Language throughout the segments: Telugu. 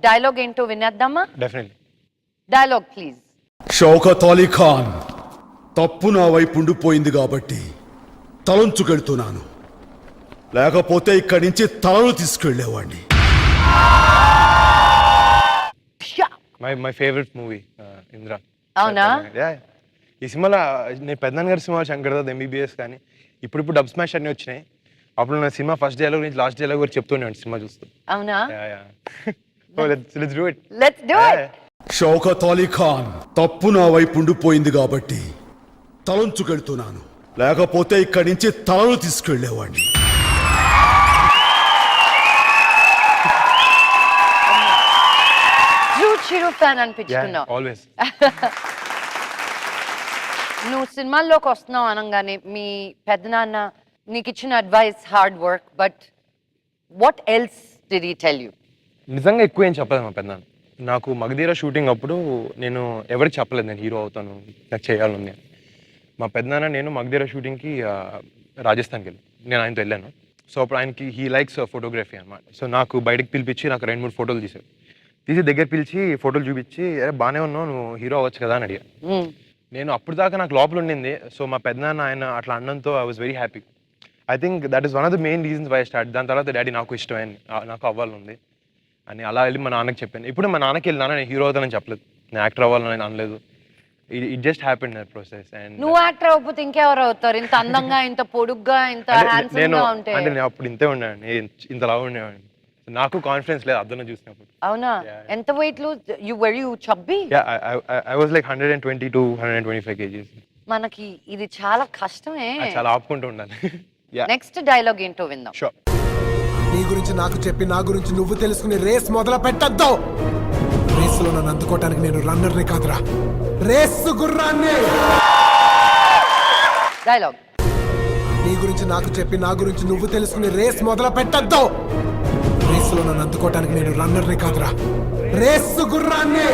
డైలాగ్ ఏంటో వినేద్దామా? Definitely. Dialogue please. Shaukat Ali Khan, తప్పు నా వైపు ఉండిపోయింది కాబట్టి తలంచుకెళ్తున్నాను, లేకపోతే ఇక్కడి నుంచి తలను తీసుకెళ్లేవాడిని. My favourite movie Indra. అవునా? ఈ సినిమాలో నేను పెద్దనాన్న గారి సినిమా శంకర్ దాదా ఎంబీబీఎస్ కానీ ఇప్పుడు డబ్ స్మాష్ అన్ని వచ్చినాయి. అప్పుడు నా సినిమా ఫస్ట్ డైలాగ్ నుంచి లాస్ట్ డైలాగ్ వరకు చెప్తుండేవాడిని సినిమా చూస్తూ. అవునా? Let's do it. Let's do it. Shaukat Ali Khan, తప్పు నా వైపు ఉండిపోయింది కాబట్టి తలంచుకెళ్తున్నాను, లేకపోతే ఇక్కడి నుంచి తలను తీసుకెళ్లేవాడిని. చిరు ఫ్యాన్ అనిపించుకున్నావు. ఆల్వేస్. నువ్వు సినిమాల్లోకి వస్తున్నావు అనగానే మీ పెద్దనాన్న నీకు ఇచ్చిన advice hard work, but what else did he tell you? నిజంగా ఎక్కువ ఏం చెప్పలేదు మా పెద్దనాన్న. నాకు మగధీర షూటింగ్ అప్పుడు నేను ఎవరికి చెప్పలేదు నేను హీరో అవుతాను, నాకు చేయాలని. మా పెద్దనాన్న నేను మగధీర షూటింగ్కి రాజస్థాన్కి నేను ఆయనతో వెళ్ళాను. సో అప్పుడు ఆయనకి హీ లైక్స్ ఫోటోగ్రఫీ అనమాట. సో నాకు బయటకు పిలిపించి నాకు 2-3 ఫోటోలు తీసి దగ్గర పిలిచి ఫోటోలు చూపించి, అరే బాగానే ఉన్నావు, నువ్వు హీరో అవ్వచ్చు కదా అని అడిగా. నేను అప్పుడు దాకా నాకు లోపల ఉండింది. సో మా పెద్దనాన్న ఆయన అట్లా అన్నంతో I was very happy. I think that is one of the main reasons why start. దాని తర్వాత డాడీ నాకు ఇష్టమైంది, నాకు అవ్వాలని అని అలా వెళ్ళి మా నాన్నకి చెప్పాను. ఇప్పుడు మా నాన్నకి వెళ్ళి నాన్న నేను హీరో అవుతానని చెప్పలేదు, నేను యాక్టర్ అవ్వాలని అనలేదు. It just happened that process. And నువ్వు యాక్టర్ అవ్వకపోతే ఇంకెవరు అవుతారు? ఇంత అందంగా, ఇంత పొడుగ్గా, ఇంత హ్యాండ్సమ్ గా ఉంటే. అంటే నేను అప్పుడు ఇంతే ఉండేవాడిని, ఇంతలా ఉండేవాడిని. నాకు కాన్ఫిడెన్స్ లేదు అద్దను చూసినప్పుడు. అవునా? ఎంత weight lose? You were you chubby? I was like 120 to 125 kgs. మనకి ఇది చాలా కష్టమే. చాలా ఆపుకుంటూ ఉండాలి. నెక్స్ట్ డైలాగ్ ఏంటో విందాం. షూర్. నీ గురించి నాకు చెప్పి నా గురించి నువ్వు తెలుసుకుని రేస్ మొదలు పెట్టద్దు. రేసులో నన్ను అందుకోవటానికి నేను రన్నర్ని కాదురా, రేసు గుర్రాన్ని. డైలాగ్. నీ గురించి నాకు చెప్పి నా గురించి నువ్వు తెలుసుకుని రేస్ మొదలు పెట్టద్దు. రేసులో నన్ను అందుకోవటానికి నేను రన్నర్ని కాదురా, రేసు గుర్రాన్ని.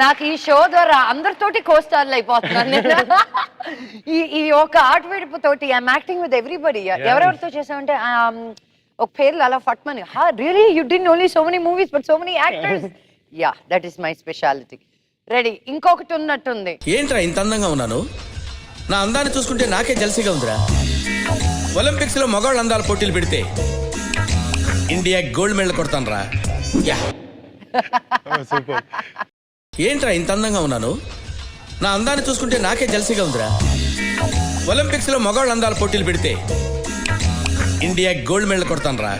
నాకు ఈ షో ద్వారా అందరితోటి కోస్టార్లు అయిపోతున్నాను నేను. ఈ ఒక ఆర్ట్ విడుపుతోటి ఐఎమ్ యాక్టింగ్ విత్ ఎవ్రీబడి. ఎవరెవరితో చేసామంటే ఒక పేర్లు అలా ఫట్మని. Really you did only so many movies but so many actors. Yeah, that is my speciality. Ready? ఇంకొకటి ఉన్నట్టుంది. ఏంట్రా ఇంత అందంగా ఉన్నాను? నా అందాన్ని చూసుకుంటే నాకే జల్సీగా ఉందిరా. ఒలింపిక్స్ లో మగవాళ్ళ అందాల పోటీలు పెడితే ఇండియా గోల్డ్ మెడల్ కొడతాను రా. సూపర్. ఏంట్రా ఇంత అందంగా ఉన్నాను? నా అందాన్ని చూసుకుంటే నాకే జల్సీగా ఉందిరా. ఒలింపిక్స్ లో మగవాళ్ళ అందాల పోటీలు పెడితే ఇండియా గోల్డ్ మెడల్ కొడతాను రా.